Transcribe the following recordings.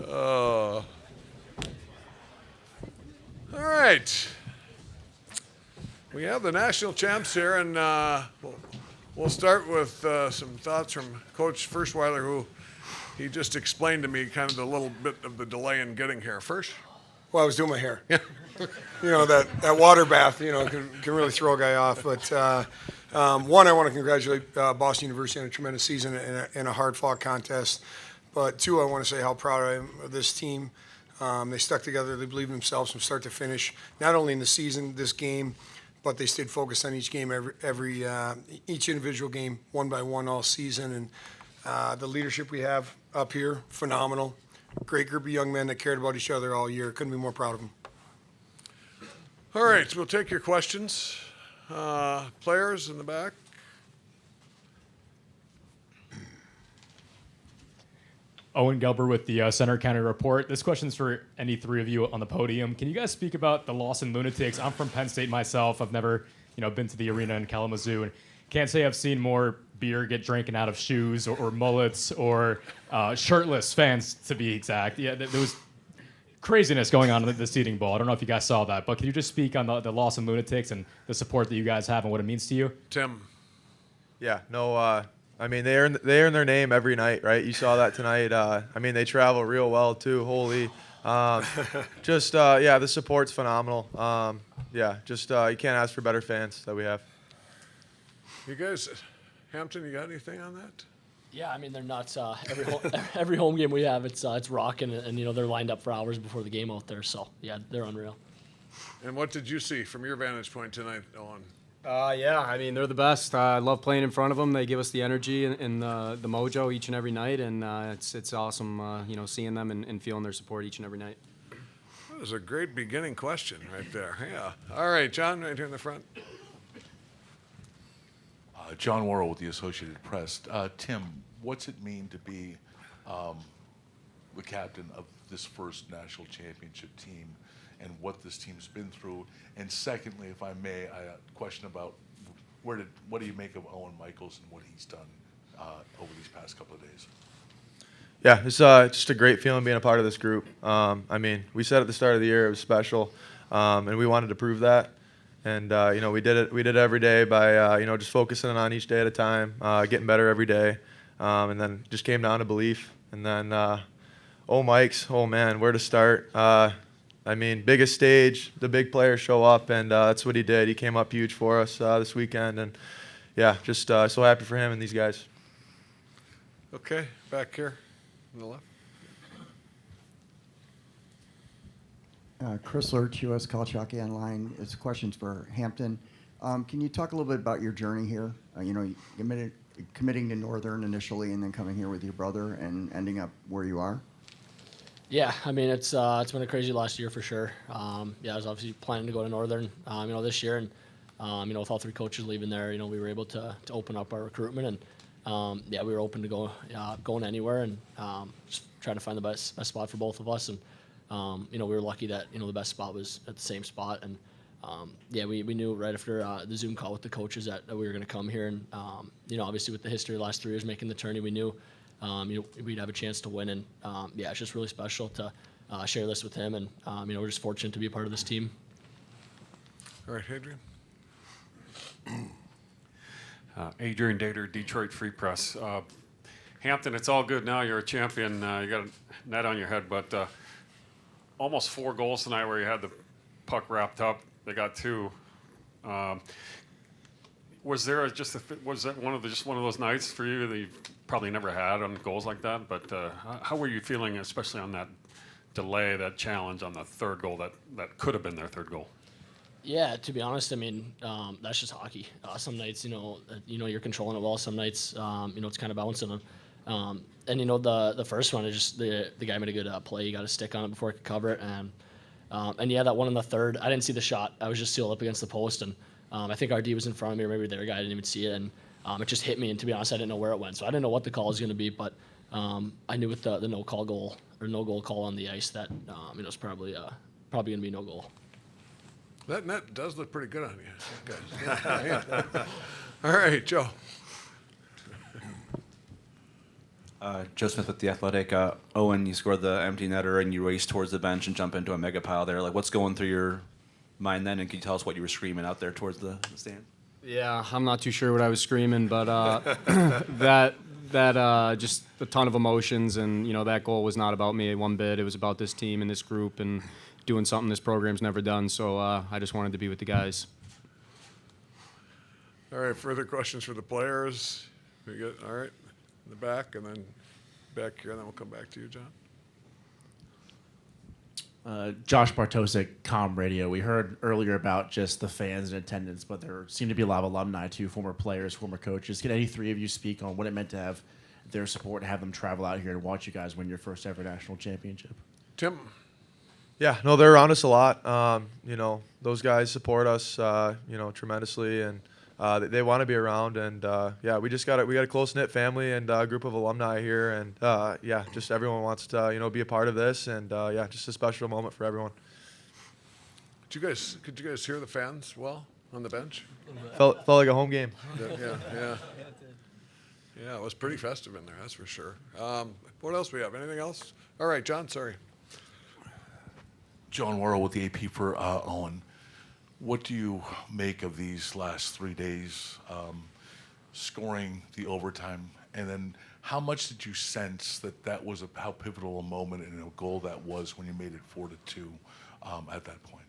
Oh. All right. We have the national champs here, and we'll start with some thoughts from Coach Ferschweiler, who he just explained to me kind of the little bit of the delay in getting here. Fersch? Well, I was doing my hair. That water bath, can really throw a guy off. But one, I want to congratulate Boston University on a tremendous season in a hard-fought contest. But two, I want to say how proud I am of this team. They stuck together. They believed in themselves from start to finish, not only in the season, this game, but they stayed focused on each game, each individual game, one by one all season. And the leadership we have up here, phenomenal. Great group of young men that cared about each other all year. Couldn't be more proud of them. All right, so we'll take your questions. Players in the back. Owen Gelber with the Center County Report. This question's for any three of you on the podium. Can you guys speak about the Lawson Lunatics? I'm from Penn State myself. I've never, been to the arena in Kalamazoo, and can't say I've seen more beer get drinking out of shoes or mullets or shirtless fans, to be exact. Yeah, there was craziness going on in the seating bowl. I don't know if you guys saw that, but can you just speak on the Lawson Lunatics and the support that you guys have and what it means to you? Tim. Yeah, no. They earn their name every night, right? You saw that tonight. They travel real well too. Holy, the support's phenomenal. You can't ask for better fans that we have. You guys, Hampton, you got anything on that? Yeah, they're nuts. Every home game we have, it's rocking, and they're lined up for hours before the game out there. So yeah, they're unreal. And what did you see from your vantage point tonight, Owen? They're the best. I love playing in front of them. They give us the energy and the mojo each and every night, and it's awesome, seeing them and feeling their support each and every night. That was a great beginning question right there. Yeah. All right, John, right here in the front. John Worrell with the Associated Press. Tim, what's it mean to be the captain of this first national championship team and what this team's been through? And secondly, if I may, a question about what do you make of Owen Michaels and what he's done over these past couple of days? Yeah, it's just a great feeling being a part of this group. We said at the start of the year it was special, and we wanted to prove that. And we did it. We did it every day by just focusing on each day at a time, getting better every day, and then just came down to belief. And then, Mike's, man, where to start? Biggest stage, the big players show up, and that's what he did. He came up huge for us this weekend, and just so happy for him and these guys. Okay, back here on the left. Chris Lurch, U.S. College Hockey Online. It's questions for Hampton. Can you talk a little bit about your journey here? You committing to Northern initially and then coming here with your brother and ending up where you are? Yeah, it's been a crazy last year for sure. I was obviously planning to go to Northern, this year, and with all three coaches leaving there, we were able to open up our recruitment, and we were open to going anywhere and just trying to find the best spot for both of us. And we were lucky that the best spot was at the same spot, and we knew right after the Zoom call with the coaches that we were going to come here, and obviously with the history of the last 3 years making the tourney, we knew we'd have a chance to win, and it's just really special to share this with him, and we're just fortunate to be a part of this team. All right, Adrian. Adrian Dater, Detroit Free Press. Hampton, it's all good now. You're a champion. You got a net on your head, but almost 4 goals tonight where you had the puck wrapped up. They got 2. Was that one of those nights for you that you've probably never had on goals like that? But how were you feeling, especially on that delay, that challenge on the third goal that could have been their third goal? Yeah, to be honest, that's just hockey. Some nights, you're controlling it well. Some nights, it's kind of bouncing. And the first one is just the guy made a good play. He got a stick on it before he could cover it, and that one in the third, I didn't see the shot. I was just sealed up against the post, and I think our D was in front of me, or maybe their guy didn't even see it, and it just hit me. And to be honest, I didn't know where it went, so I didn't know what the call was going to be. But I knew with the no goal call on the ice that it was probably going to be no goal. That net does look pretty good on you, guys. All right, Joe. Joe Smith with The Athletic. Owen, you scored the empty netter and you race towards the bench and jump into a mega pile there. Like, what's going through your mind then? And can you tell us what you were screaming out there towards the stand? Yeah, I'm not too sure what I was screaming, but that just a ton of emotions, and that goal was not about me one bit. It was about this team and this group and doing something this program's never done. So I just wanted to be with the guys. All right, further questions for the players? We get all right in the back, and then back here, and then we'll come back to you, John. Josh Bartosik, Com Radio. We heard earlier about just the fans in attendance, but there seem to be a lot of alumni too, former players, former coaches. Can any three of you speak on what it meant to have their support and have them travel out here and watch you guys win your first ever national championship? Tim? Yeah, no, they're around us a lot. Those guys support us, tremendously, and they want to be around. And we got a close knit family and a group of alumni here, and just everyone wants to be a part of this, and just a special moment for everyone. Could you guys hear the fans well on the bench? Felt like a home game. Yeah. Yeah, it was pretty festive in there, that's for sure. What else we have? Anything else? All right, John, sorry. John Worrell with the AP for Owen. What do you make of these last 3 days, scoring the overtime, and then how much did you sense that was how pivotal a moment and a goal that was when you made it 4-2 at that point?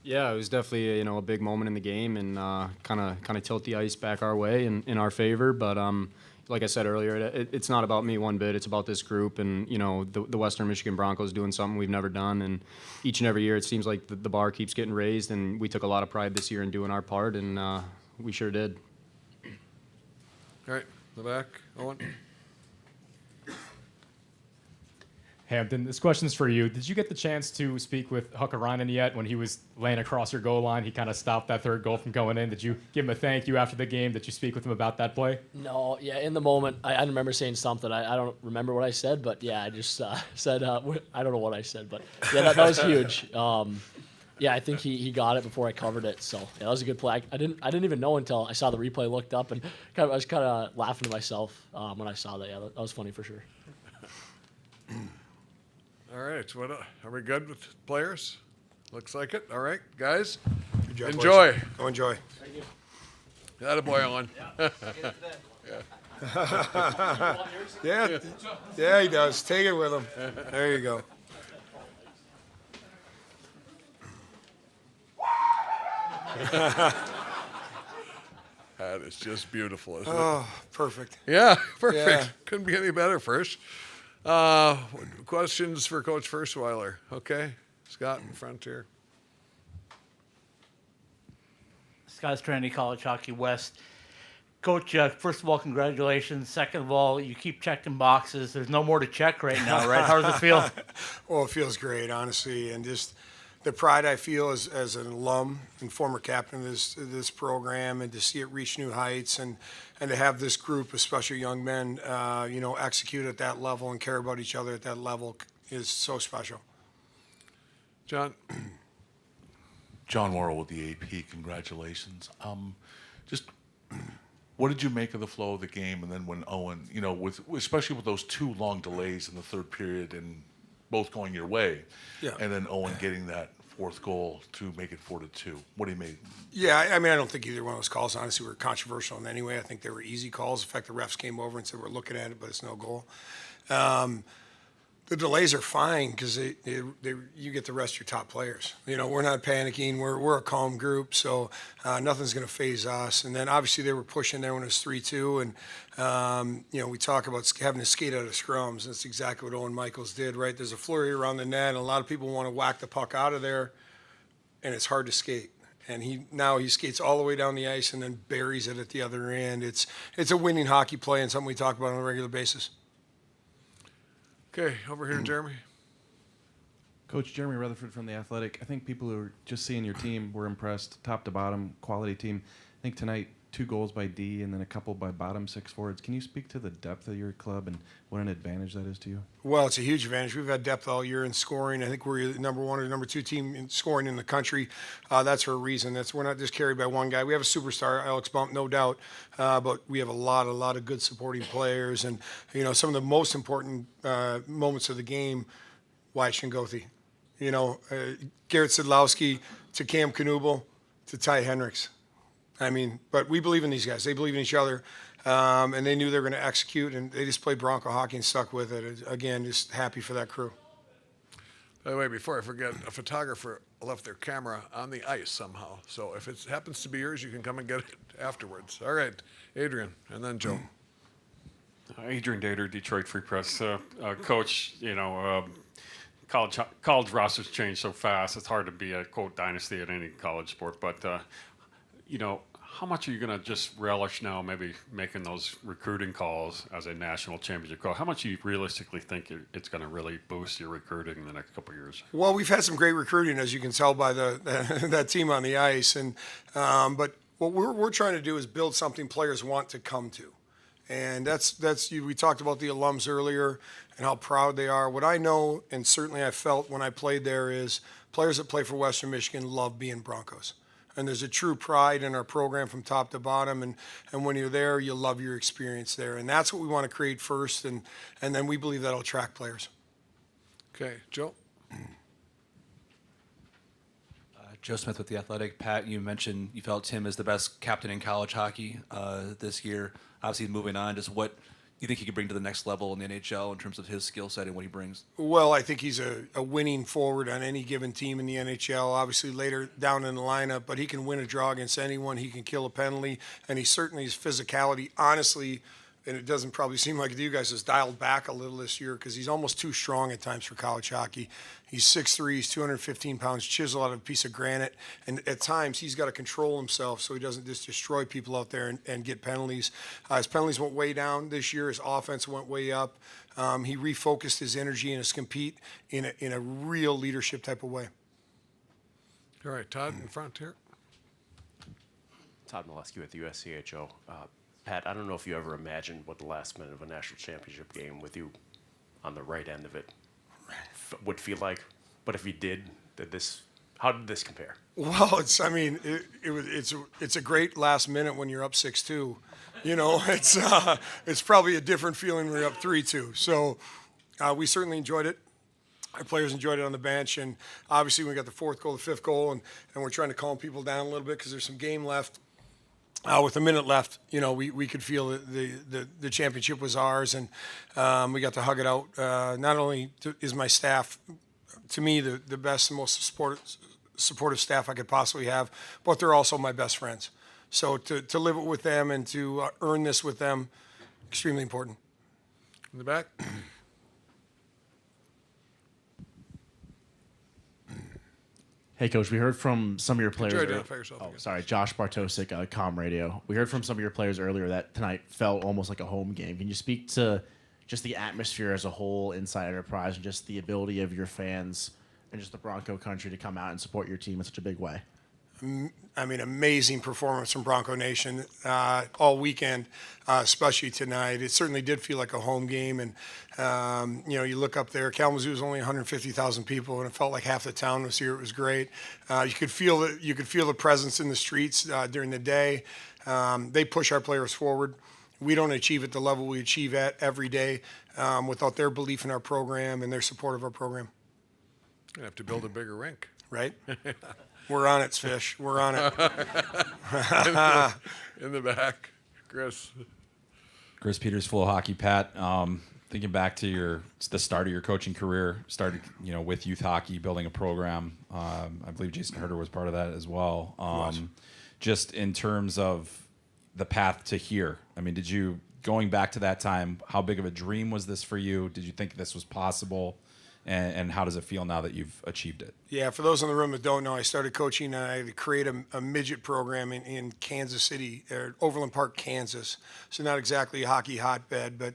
Yeah, it was definitely a big moment in the game, and kind of tilt the ice back our way in our favor. But like I said earlier, it's not about me one bit. It's about this group, and the Western Michigan Broncos doing something we've never done. And each and every year, it seems like the bar keeps getting raised, and we took a lot of pride this year in doing our part, and we sure did. All right, the back, Owen. Hampton, this question's for you. Did you get the chance to speak with Huckarainen yet when he was laying across your goal line? He kind of stopped that third goal from going in. Did you give him a thank you after the game? Did you speak with him about that play? No, yeah, in the moment, I remember saying something. I don't remember what I said, but yeah, I just said, I don't know what I said, but yeah, that was huge. Yeah, I think he got it before I covered it, so yeah, that was a good play. I didn't even know until I saw the replay, looked up, and I was kind of laughing to myself when I saw that. Yeah, that was funny for sure. All right, are we good with players? Looks like it. All right, guys, Good job, enjoy. boys. Go enjoy. Thank you. Attaboy, Owen. Yeah, he does. Take it with him. There you go. That is just beautiful, isn't it? Oh, perfect. Yeah, perfect. Yeah. Couldn't be any better, Fersch. Questions for Coach Ferschweiler. Okay, Scott in front here. Scott Strandy, College Hockey West. Coach, first of all, congratulations. Second of all, you keep checking boxes. There's no more to check right now, right? How does it feel? Well, it feels great, honestly, and just the pride I feel as an alum and former captain of this program, and to see it reach new heights, and to have this group, especially young men, execute at that level and care about each other at that level is so special. John. John Worrell with the AP, congratulations. Just what did you make of the flow of the game, and then when Owen, especially with those two long delays in the third period and both going your way, and then Owen getting that fourth goal to make it 4-2. What do you make? Yeah, I mean, I don't think either one of those calls, honestly, were controversial in any way. I think they were easy calls. In fact, the refs came over and said, we're looking at it, but it's no goal. The delays are fine because you get to rest your top players. We're not panicking. We're a calm group, so nothing's going to phase us. And then obviously they were pushing there when it was 3-2, and we talk about having to skate out of scrums. That's exactly what Owen Michaels did, right? There's a flurry around the net, and a lot of people want to whack the puck out of there, and it's hard to skate. And he skates all the way down the ice and then buries it at the other end. It's a winning hockey play and something we talk about on a regular basis. Okay, over here, Jeremy. Coach Jeremy Rutherford from The Athletic. I think people who are just seeing your team were impressed, top to bottom, quality team. I think tonight 2 goals by D and then a couple by bottom 6 forwards. Can you speak to the depth of your club and what an advantage that is to you? Well, it's a huge advantage. We've had depth all year in scoring. I think we're the number 1 or number 2 team in scoring in the country. That's for a reason. We're not just carried by one guy. We have a superstar, Alex Bump, no doubt, but we have a lot of good supporting players. And some of the most important moments of the game, Washe and Gothi. Garrett Sidlowski to Cam Knubel to Ty Hendricks. I mean, but we believe in these guys. They believe in each other, and they knew they were going to execute, and they just played Bronco hockey and stuck with it. Again, just happy for that crew. By the way, before I forget, a photographer left their camera on the ice somehow. So if it happens to be yours, you can come and get it afterwards. All right, Adrian, and then Joe. Adrian Dater, Detroit Free Press. Coach, college rosters change so fast. It's hard to be a, quote, dynasty at any college sport. But, how much are you going to just relish now maybe making those recruiting calls as a national championship call? How much do you realistically think it's going to really boost your recruiting in the next couple of years? Well, we've had some great recruiting, as you can tell by that team on the ice. And but what we're trying to do is build something players want to come to. And that's we talked about the alums earlier and how proud they are. What I know, and certainly I felt when I played there, is players that play for Western Michigan love being Broncos. And there's a true pride in our program from top to bottom. And when you're there, you love your experience there. And that's what we want to create first. And then we believe that'll attract players. Okay, Joe. Joe Smith with The Athletic. Pat, you mentioned you felt Tim is the best captain in college hockey this year. Obviously, he's moving on. Just what you think he could bring to the next level in the NHL in terms of his skill set and what he brings? Well, I think he's a winning forward on any given team in the NHL, obviously later down in the lineup, but he can win a draw against anyone. He can kill a penalty, and he certainly, his physicality, honestly, and it doesn't probably seem like it to you guys, has dialed back a little this year because he's almost too strong at times for college hockey. He's 6'3", he's 215 pounds, chisel out of a piece of granite, and at times he's got to control himself so he doesn't just destroy people out there and get penalties. His penalties went way down this year. His offense went way up. He refocused his energy and his compete in a real leadership type of way. All right, Todd in front here. Todd Molesky with USCHO. Pat, I don't know if you ever imagined what the last minute of a national championship game with you on the right end of it would feel like. But if you did, how did this compare? Well, it's a great last minute when you're up 6-2. It's probably a different feeling when you're up 3-2. So we certainly enjoyed it. Our players enjoyed it on the bench, and obviously we got the 4th goal, the 5th goal, and we're trying to calm people down a little bit because there's some game left. With a minute left, we could feel that the championship was ours, and we got to hug it out. Not only is my staff, to me, the best and most supportive staff I could possibly have, but they're also my best friends. So to live it with them and to earn this with them, extremely important. In the back. Hey, Coach, we heard from some of your players. Could you identify yourself again? Sorry, Josh Bartosik, Com Radio. We heard from some of your players earlier that tonight felt almost like a home game. Can you speak to just the atmosphere as a whole inside Enterprise and just the ability of your fans and just the Bronco country to come out and support your team in such a big way? I mean, amazing performance from Bronco Nation all weekend, especially tonight. It certainly did feel like a home game. And, you look up there, Kalamazoo was only 150,000 people, and it felt like half the town was here. It was great. You could feel the presence in the streets during the day. They push our players forward. We don't achieve at the level we achieve at every day without their belief in our program and their support of our program. You have to build a bigger rink. Right? We're on it, Fish. We're on it. In the back, Chris. Chris Peters, Flow Hockey. Pat, thinking back to the start of your coaching career, started with youth hockey, building a program. I believe Jason Herter was part of that as well. Just in terms of the path to here, I mean, going back to that time, how big of a dream was this for you? Did you think this was possible? And how does it feel now that you've achieved it? Yeah, for those in the room that don't know, I started coaching. I had to create a midget program in Kansas City, or Overland Park, Kansas. So not exactly a hockey hotbed, but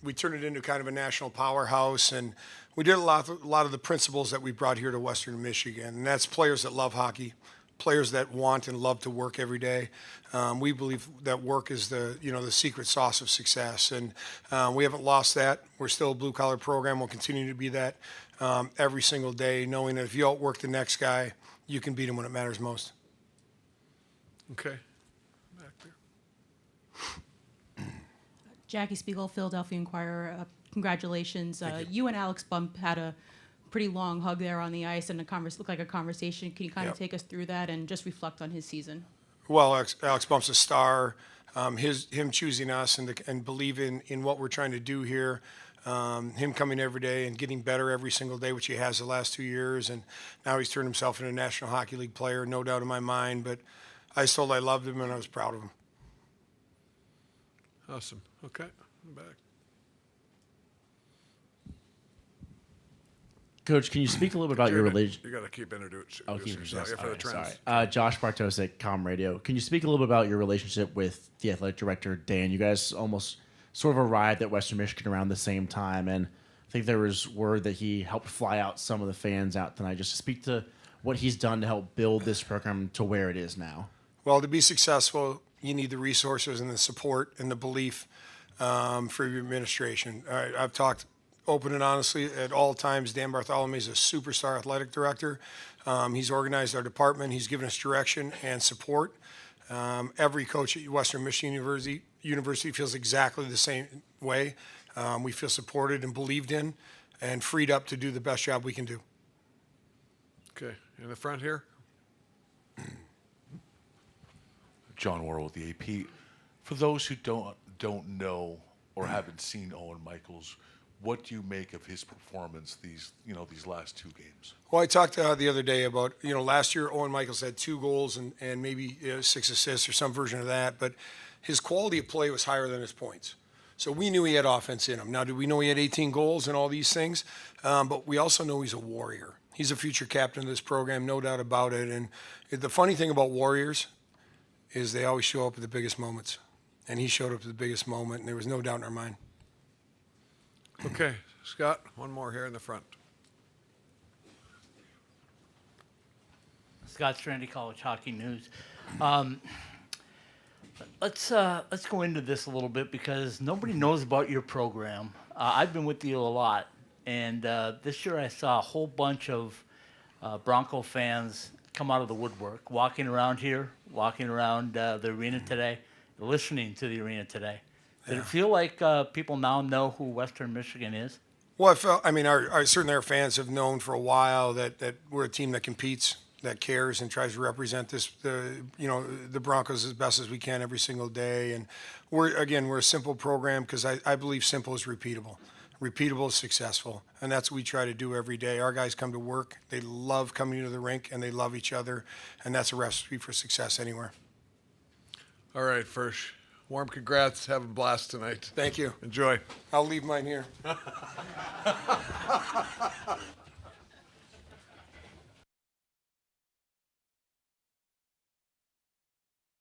we turned it into kind of a national powerhouse. And we did a lot of the principles that we brought here to Western Michigan. And that's players that love hockey, players that want and love to work every day. We believe that work is the secret sauce of success, and we haven't lost that. We're still a blue collar program. We'll continue to be that every single day, knowing that if you outwork the next guy, you can beat him when it matters most. Okay. Back there. Jackie Spiegel, Philadelphia Inquirer. Congratulations. You and Alex Bump had a pretty long hug there on the ice and looked like a conversation. Can you kind of take us through that and just reflect on his season? Well, Alex Bump's a star. Him choosing us and believing in what we're trying to do here, him coming every day and getting better every single day, which he has the last 2 years, and now he's turned himself into a National Hockey League player, no doubt in my mind. But I was told I loved him and I was proud of him. Awesome. Okay. Back. Coach, can you speak a little bit about your relationship? You got to keep introducing yourself. yourself. Yeah, for the trends. Sorry. Josh Bartosik, Com Radio. Can you speak a little bit about your relationship with the athletic director, Dan? You guys almost sort of arrived at Western Michigan around the same time, and I think there was word that he helped fly out some of the fans out tonight. Just to speak to what he's done to help build this program to where it is now. Well, to be successful, you need the resources and the support and the belief for your administration. I've talked open and honestly at all times. Dan Bartholomew is a superstar athletic director. He's organized our department. He's given us direction and support. Every coach at Western Michigan University feels exactly the same way. We feel supported and believed in and freed up to do the best job we can do. Okay. In the front here. John Worrell with the AP. For those who don't know or haven't seen Owen Michaels, what do you make of his performance these last 2 games? Well, I talked the other day about, last year Owen Michaels had 2 goals and maybe 6 assists or some version of that, but his quality of play was higher than his points. So we knew he had offense in him. Now, did we know he had 18 goals and all these things? But we also know he's a warrior. He's a future captain of this program, no doubt about it. And the funny thing about warriors is they always show up at the biggest moments. And he showed up at the biggest moment, and there was no doubt in our mind. Okay, Scott, one more here in the front. Scott Strandy, College Hockey News. Let's go into this a little bit because nobody knows about your program. I've been with you a lot, and this year I saw a whole bunch of Bronco fans come out of the woodwork, walking around here, walking around the arena today, listening to the arena today. Did it feel like people now know who Western Michigan is? Well, certainly our fans have known for a while that we're a team that competes, that cares, and tries to represent the Broncos as best as we can every single day. And we're a simple program because I believe simple is repeatable. Repeatable is successful, and that's what we try to do every day. Our guys come to work. They love coming to the rink, and they love each other, and that's a recipe for success anywhere. All right, Fersch. Warm congrats. Have a blast tonight. Thank you. Enjoy. I'll leave mine here.